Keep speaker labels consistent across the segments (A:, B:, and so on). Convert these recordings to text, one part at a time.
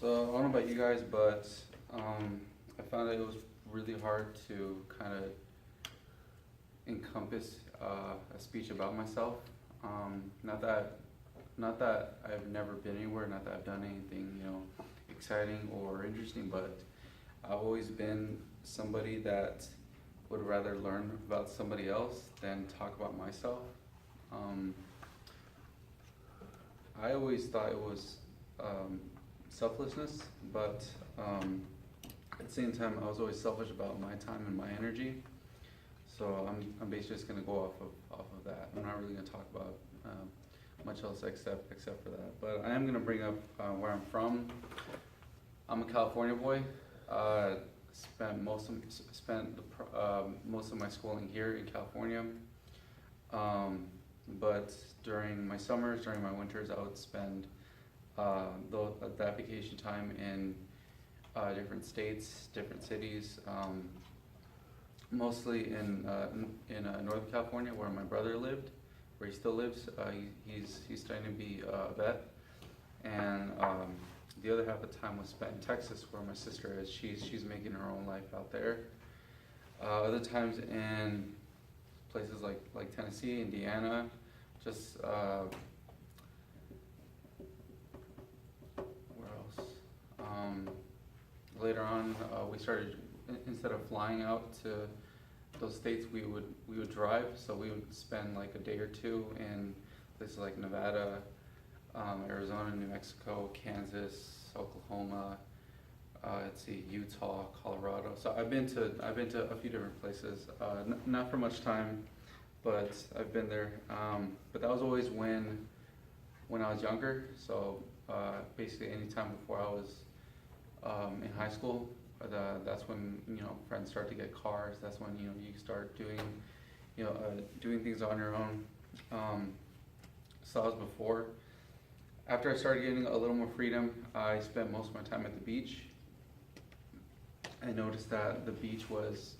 A: So I don't know about you guys, but I found that it was really hard to kind of encompass a speech about myself. Not that, not that I've never been anywhere, not that I've done anything, exciting or interesting, but I've always been somebody that would rather learn about somebody else than talk about myself. Um, I always thought it was um, selflessness, but at the same time, I was always selfish about my time and my energy. So I'm basically just gonna go off of that. I'm not really gonna talk about much else except for that. But I am gonna bring up where I'm from. I'm a California boy. Spent most of my schooling here in California. But during my summers, during my winters, I would spend that vacation time in different states, different cities, mostly in Northern California, where my brother lived, where he still lives. He's starting to be a vet, and the other half of the time was spent in Texas, where my sister is. She's making her own life out there. Other times in places like Tennessee, Indiana, just where else? Later on, we started instead of flying out to those states, we would drive. So we would spend like a day or two in places like Nevada, Arizona, New Mexico, Kansas, Oklahoma. Let's see, Utah, Colorado. So I've been to a few different places. Not for much time, but I've been there. But that was always when I was younger. So basically, any time before I was in high school, that's when friends start to get cars. That's when you start doing things on your own. So that was before. After I started getting a little more freedom, I spent most of my time at the beach. I noticed that the beach was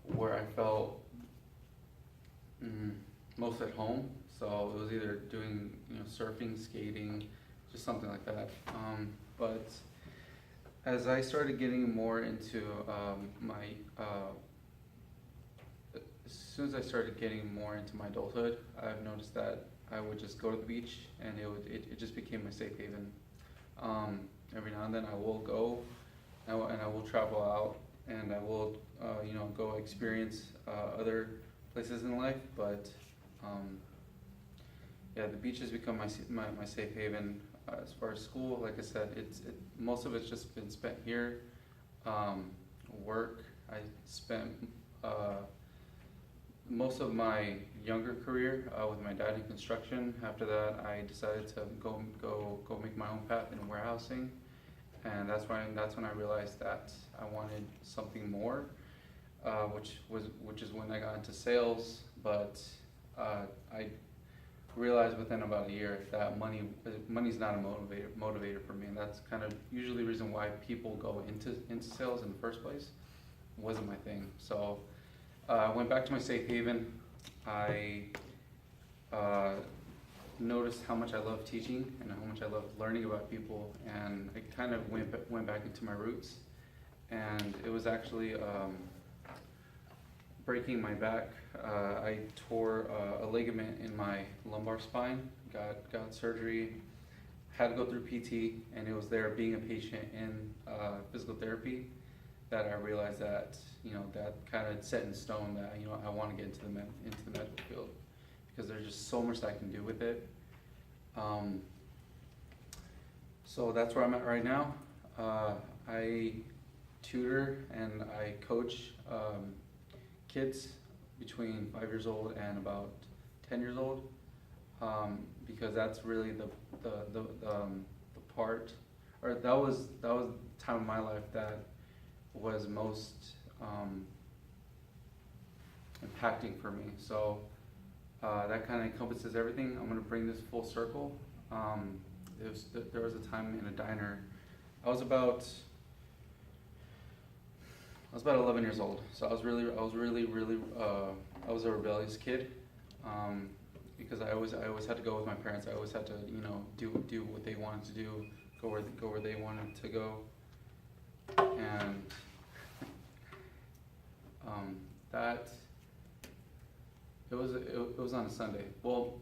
A: where I felt most at home. So it was either doing surfing, skating, just something like that. But as I started getting more into as soon as I started getting more into my adulthood, I've noticed that I would just go to the beach, and it just became my safe haven. Every now and then I will go, and I will travel out, and I will go experience other places in life. But yeah, the beach has become my safe haven. As far as school, like I said, most of it's just been spent here. Work, I spent most of my younger career with my dad in construction. After that, I decided to go make my own path in warehousing, and that's when I realized that I wanted something more, which is when I got into sales. But I realized within about a year that money's not a motivator for me, and that's kind of usually the reason why people go into sales in the first place. It wasn't my thing. So I went back to my safe haven. I noticed how much I love teaching and how much I love learning about people, and I kind of went back into my roots. And it was actually breaking my back. I tore a ligament in my lumbar spine. Got surgery. Had to go through PT, and it was there being a patient in physical therapy that I realized that that kind of set in stone that I want to get into the medical field, because there's just so much that I can do with it. So that's where I'm at right now. I tutor and I coach kids between 5 years old and about 10 years old, because that's really the part, or that was the time of my life that was most impacting for me. So that kind of encompasses everything. I'm gonna bring this full circle. There was a time in a diner. I was about 11 years old. So I was really I was a rebellious kid, because I always had to go with my parents. I always had to do what they wanted to do, go where they wanted to go, and that it was on a Sunday. Well,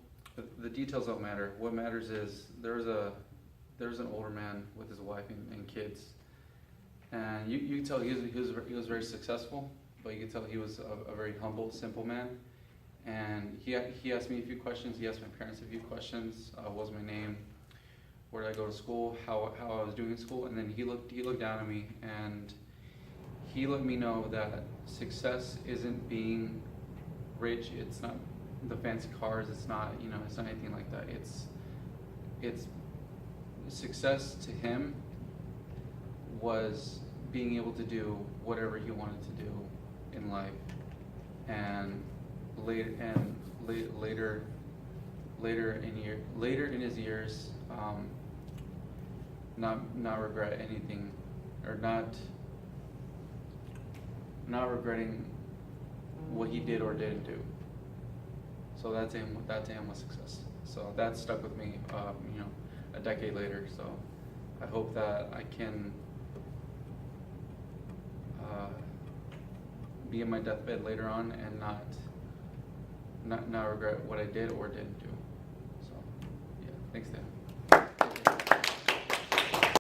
A: the details don't matter. What matters is there's an older man with his wife and kids, and you could tell he was very successful, but you could tell he was a very humble, simple man. And he asked me a few questions. He asked my parents a few questions. What was my name? Where did I go to school? How I was doing in school? And then he looked down at me, and he let me know that success isn't being rich. It's not the fancy cars. It's not it's not anything like that. It's success to him was being able to do whatever he wanted to do in life, and later in his years, not regret anything, or not regretting what he did or didn't do. So that to him was success. So that stuck with me, a decade later. So I hope that I can be in my deathbed later on and not regret what I did or didn't do. So yeah, thanks, Dan.